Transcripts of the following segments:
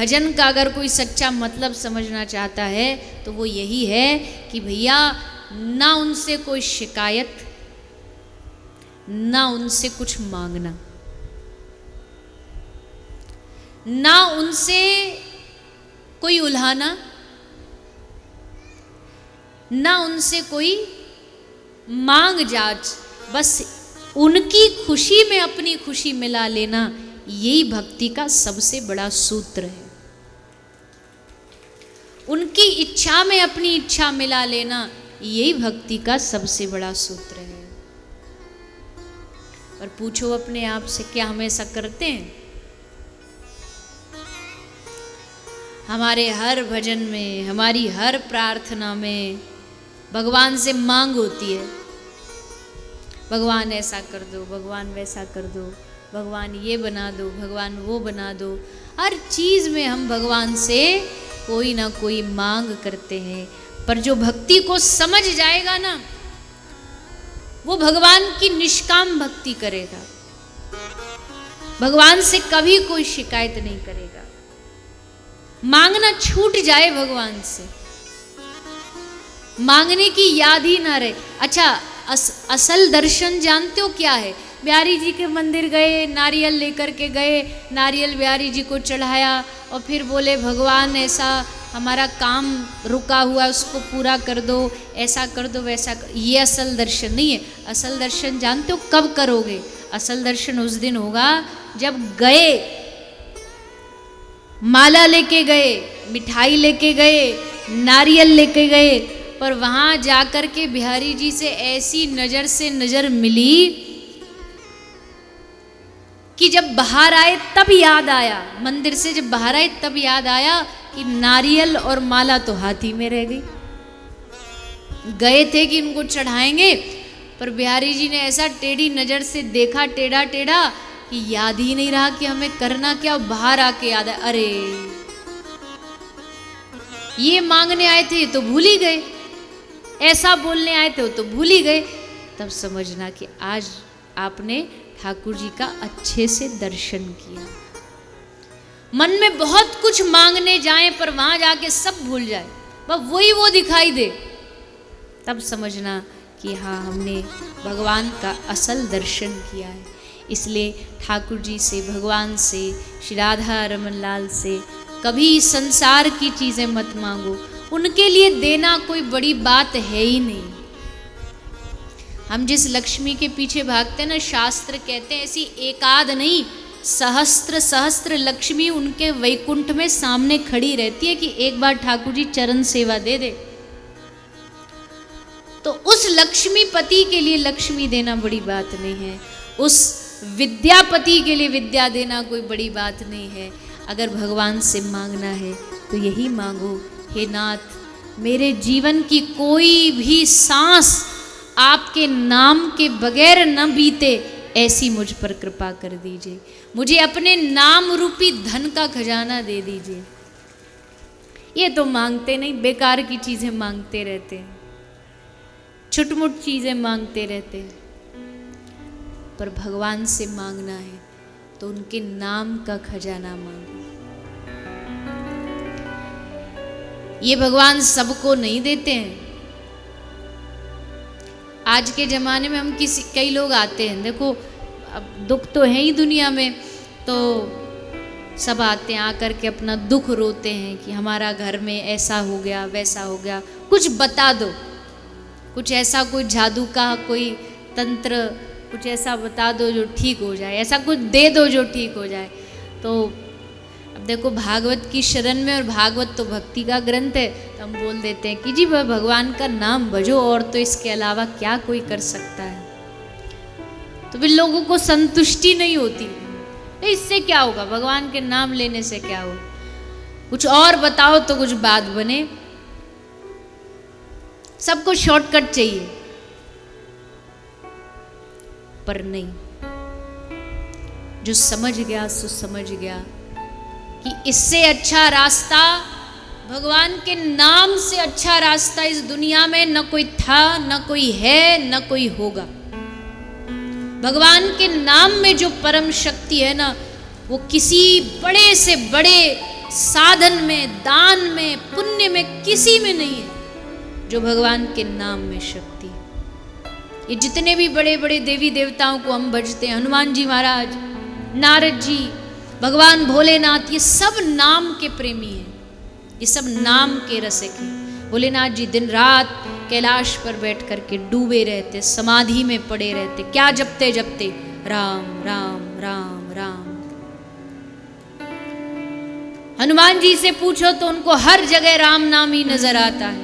भजन का अगर कोई सच्चा मतलब समझना चाहता है तो वो यही है कि भैया ना उनसे कोई शिकायत, ना उनसे कुछ मांगना, ना उनसे कोई उल्हाना, ना उनसे कोई मांग जाच, बस उनकी खुशी में अपनी खुशी मिला लेना, यही भक्ति का सबसे बड़ा सूत्र है। उनकी इच्छा में अपनी इच्छा मिला लेना, यही भक्ति का सबसे बड़ा सूत्र है। और पूछो अपने आप से, क्या हम ऐसा करते हैं? हमारे हर भजन में, हमारी हर प्रार्थना में भगवान से मांग होती है, भगवान ऐसा कर दो, भगवान वैसा कर दो, भगवान ये बना दो, भगवान वो बना दो। हर चीज़ में हम भगवान से कोई ना कोई मांग करते हैं। पर जो भक्ति को समझ जाएगा ना, वो भगवान की निष्काम भक्ति करेगा, भगवान से कभी कोई शिकायत नहीं करेगा। मांगना छूट जाए भगवान से, मांगने की याद ही ना रहे। अच्छा, असल दर्शन जानते हो क्या है? बिहारी जी के मंदिर गए, नारियल लेकर के गए, नारियल बिहारी जी को चढ़ाया और फिर बोले भगवान ऐसा हमारा काम रुका हुआ उसको पूरा कर दो, ऐसा कर दो, वैसा कर। ये असल दर्शन नहीं है। असल दर्शन जानते हो कब करोगे? असल दर्शन उस दिन होगा जब गए, माला लेके गए, मिठाई लेके गए, नारियल लेके गए, पर वहां जाकर के बिहारी जी से ऐसी नजर से नजर मिली कि जब बाहर आए तब याद आया, मंदिर से जब बाहर आए तब याद आया कि नारियल और माला तो हाथ ही में रह गई। गए थे कि इनको चढ़ाएंगे, पर बिहारी जी ने ऐसा टेढ़ी नजर से देखा, टेढ़ा टेढ़ा, कि याद ही नहीं रहा कि हमें करना क्या। बाहर आके याद है, अरे ये मांगने आए थे तो भूल ही गए, ऐसा बोलने आए थे तो भूल ही गए। तब समझना कि आज आपने ठाकुर जी का अच्छे से दर्शन किया। मन में बहुत कुछ मांगने जाएं पर वहां जाके सब भूल जाए, बस वही वो दिखाई दे, तब समझना कि हाँ, हमने भगवान का असल दर्शन किया है। इसलिए ठाकुर जी से, भगवान से, श्री राधा रमन लाल से कभी संसार की चीज़ें मत मांगो। उनके लिए देना कोई बड़ी बात है ही नहीं। हम जिस लक्ष्मी के पीछे भागते हैं ना, शास्त्र कहते हैं ऐसी एकाध नहीं, सहस्त्र सहस्त्र लक्ष्मी उनके वैकुंठ में सामने खड़ी रहती है कि एक बार ठाकुर जी चरण सेवा दे दे। तो उस लक्ष्मीपति के लिए लक्ष्मी देना बड़ी बात नहीं है, उस विद्यापति के लिए विद्या देना कोई बड़ी बात नहीं है। अगर भगवान से मांगना है तो यही मांगो, हे नाथ, मेरे जीवन की कोई भी सांस आपके नाम के बगैर न बीते, ऐसी मुझ पर कृपा कर दीजिए। मुझे अपने नाम रूपी धन का खजाना दे दीजिए। ये तो मांगते नहीं, बेकार की चीज़ें मांगते रहते हैं, छुटमुट चीज़ें मांगते रहते हैं। पर भगवान से मांगना है तो उनके नाम का खजाना मांगो। ये भगवान सबको नहीं देते हैं। आज के ज़माने में हम कई लोग आते हैं, देखो अब दुख तो है ही दुनिया में, तो सब आते हैं, आकर के अपना दुख रोते हैं कि हमारा घर में ऐसा हो गया, वैसा हो गया। कुछ बता दो, कुछ ऐसा कोई जादू का कोई तंत्र, कुछ ऐसा बता दो जो ठीक हो जाए, ऐसा कुछ दे दो जो ठीक हो जाए। तो अब देखो भागवत की शरण में, और भागवत तो भक्ति का ग्रंथ है, तो हम बोल देते हैं कि जी भगवान का नाम भजो, और तो इसके अलावा क्या कोई कर सकता है। तो फिर लोगों को संतुष्टि नहीं होती, तो इससे क्या होगा, भगवान के नाम लेने से क्या होगा, कुछ और बताओ तो कुछ बात बने। सबको शॉर्टकट चाहिए, पर नहीं, जो समझ गया सो समझ गया कि इससे अच्छा रास्ता, भगवान के नाम से अच्छा रास्ता इस दुनिया में न कोई था, न कोई है, न कोई होगा। भगवान के नाम में जो परम शक्ति है ना, वो किसी बड़े से बड़े साधन में, दान में, पुण्य में, किसी में नहीं है जो भगवान के नाम में शक्ति है। ये जितने भी बड़े बड़े देवी देवताओं को हम भजते हैं, हनुमान जी महाराज, नारद जी, भगवान भोलेनाथ, ये सब नाम के प्रेमी हैं, ये सब नाम के रसिक हैं। भोलेनाथ जी दिन रात कैलाश पर बैठ करके डूबे रहते, समाधि में पड़े रहते, क्या जपते जपते, राम राम राम राम। हनुमान जी से पूछो तो उनको हर जगह राम नाम ही नजर आता है।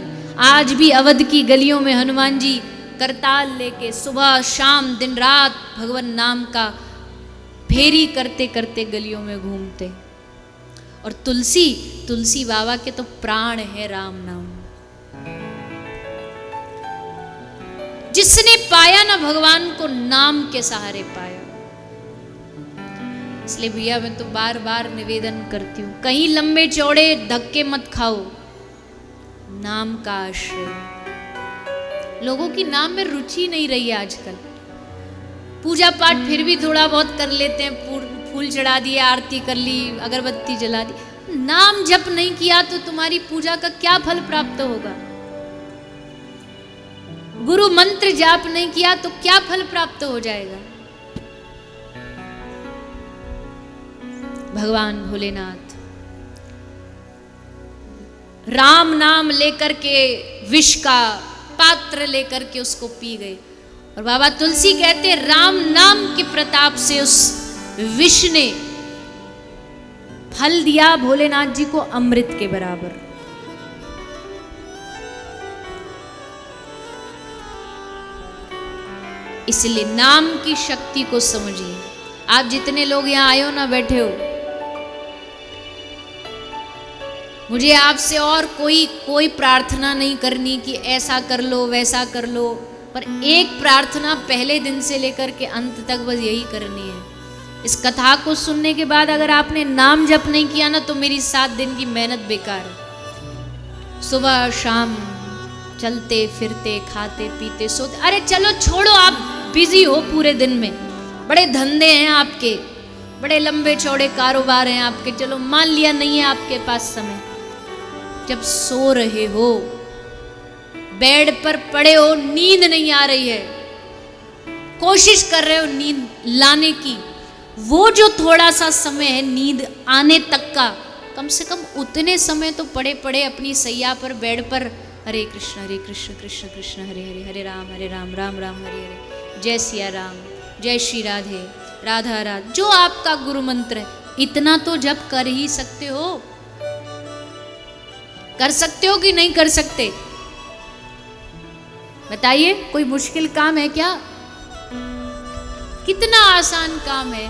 आज भी अवध की गलियों में हनुमान जी करताल लेके सुबह शाम दिन रात भगवान नाम का फेरी करते करते गलियों में घूमते। और तुलसी बाबा के तो प्राण है राम नाम। जिसने पाया ना भगवान को नाम के सहारे पाया। इसलिए भैया मैं तो बार बार निवेदन करती हूं, कहीं लंबे चौड़े धक्के मत खाओ, नाम का आश्रय। लोगों की नाम में रुचि नहीं रही है आजकल। पूजा पाठ फिर भी थोड़ा बहुत कर लेते हैं, फूल चढ़ा दिए, आरती कर ली, अगरबत्ती जला दी। नाम जप नहीं किया तो तुम्हारी पूजा का क्या फल प्राप्त होगा? गुरु मंत्र जाप नहीं किया तो क्या फल प्राप्त हो जाएगा? भगवान भोलेनाथ राम नाम लेकर के विष का पात्र लेकर के उसको पी गए। और बाबा तुलसी कहते राम नाम के प्रताप से उस विष ने फल दिया भोलेनाथ जी को अमृत के बराबर। इसलिए नाम की शक्ति को समझिए। आप जितने लोग यहां आए हो ना, बैठे हो, मुझे आपसे और कोई प्रार्थना नहीं करनी कि ऐसा कर लो वैसा कर लो, पर एक प्रार्थना पहले दिन से लेकर के अंत तक बस यही करनी है। इस कथा को सुनने के बाद अगर आपने नाम जप नहीं किया ना तो मेरी 7 दिन की मेहनत बेकार है। सुबह शाम चलते फिरते खाते पीते सोते, अरे चलो छोड़ो, आप बिजी हो पूरे दिन में, बड़े धंधे हैं आपके, बड़े लंबे चौड़े कारोबार हैं आपके, चलो मान लिया नहीं है आपके पास समय। जब सो रहे हो, बेड पर पड़े हो, नींद नहीं आ रही है, कोशिश कर रहे हो नींद लाने की, वो जो थोड़ा सा समय है नींद आने तक का, कम से कम उतने समय तो पड़े पड़े अपनी सैया पर, बेड पर, हरे कृष्ण कृष्ण कृष्ण हरे हरे, हरे राम राम राम हरे हरे, जय सिया राम, जय श्री राधे, राधा राधा, जो आपका गुरु मंत्र है, इतना तो जप कर ही सकते हो। कर सकते हो कि नहीं कर सकते? बताइए, कोई मुश्किल काम है क्या? कितना आसान काम है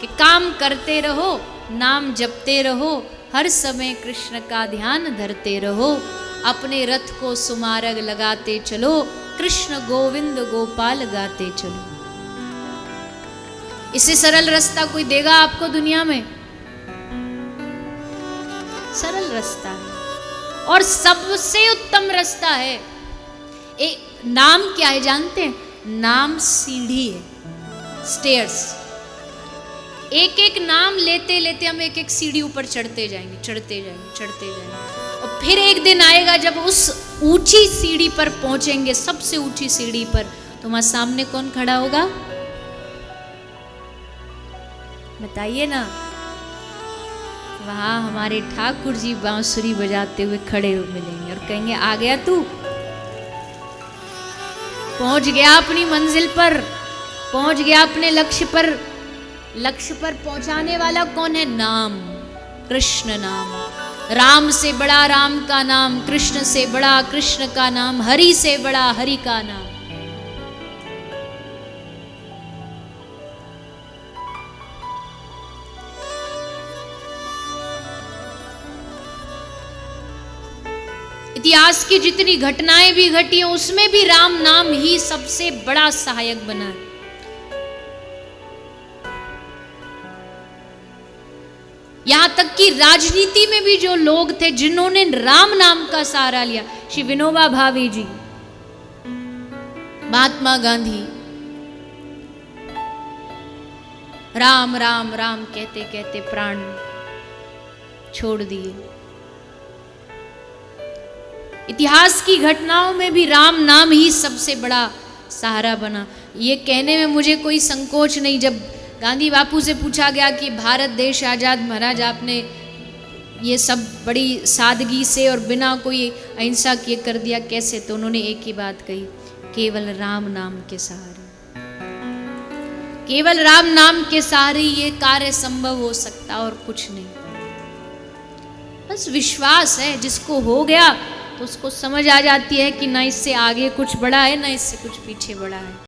कि काम करते रहो, नाम जपते रहो, हर समय कृष्ण का ध्यान धरते रहो, अपने रथ को सुमार्ग लगाते चलो, कृष्ण गोविंद गोपाल गाते चलो। इससे सरल रास्ता कोई देगा आपको दुनिया में? सरल रास्ता है और सबसे उत्तम रास्ता है। नाम क्या है जानते हैं? नाम सीढ़ी है, स्टेयर्स। एक एक नाम लेते लेते हम एक एक सीढ़ी ऊपर चढ़ते जाएंगे, चढ़ते जाएंगे, चढ़ते जाएंगे। और फिर एक दिन आएगा जब उस ऊंची सीढ़ी पर पहुंचेंगे, सबसे ऊंची सीढ़ी पर, तो वहां सामने कौन खड़ा होगा? बताइए ना। वहां हमारे ठाकुर जी बांसुरी बजाते हुए खड़े मिलेंगे और कहेंगे, आ गया तू, पहुंच गया अपनी मंजिल पर, पहुंच गया अपने लक्ष्य पर। लक्ष्य पर पहुंचाने वाला कौन है? नाम, कृष्ण नाम। राम से बड़ा राम का नाम, कृष्ण से बड़ा कृष्ण का नाम, हरि से बड़ा हरि का नाम। इतिहास की जितनी घटनाएं भी घटी हैं उसमें भी राम नाम ही सबसे बड़ा सहायक बना है। यहां तक कि राजनीति में भी जो लोग थे जिन्होंने राम नाम का सहारा लिया, श्री विनोबा भावे जी, महात्मा गांधी, राम राम राम कहते कहते प्राण छोड़ दिए। इतिहास की घटनाओं में भी राम नाम ही सबसे बड़ा सहारा बना। ये कहने में मुझे कोई संकोच नहीं, जब गांधी बापू से पूछा गया कि भारत देश आज़ाद, महाराज आपने ये सब बड़ी सादगी से और बिना कोई अहिंसा के कर दिया, कैसे? तो उन्होंने एक ही बात कही, केवल राम नाम के सहारे, केवल राम नाम के सहारे ये कार्य संभव हो सकता और कुछ नहीं। बस विश्वास है, जिसको हो गया तो उसको समझ आ जाती है कि ना इससे आगे कुछ बड़ा है ना इससे कुछ पीछे बड़ा है।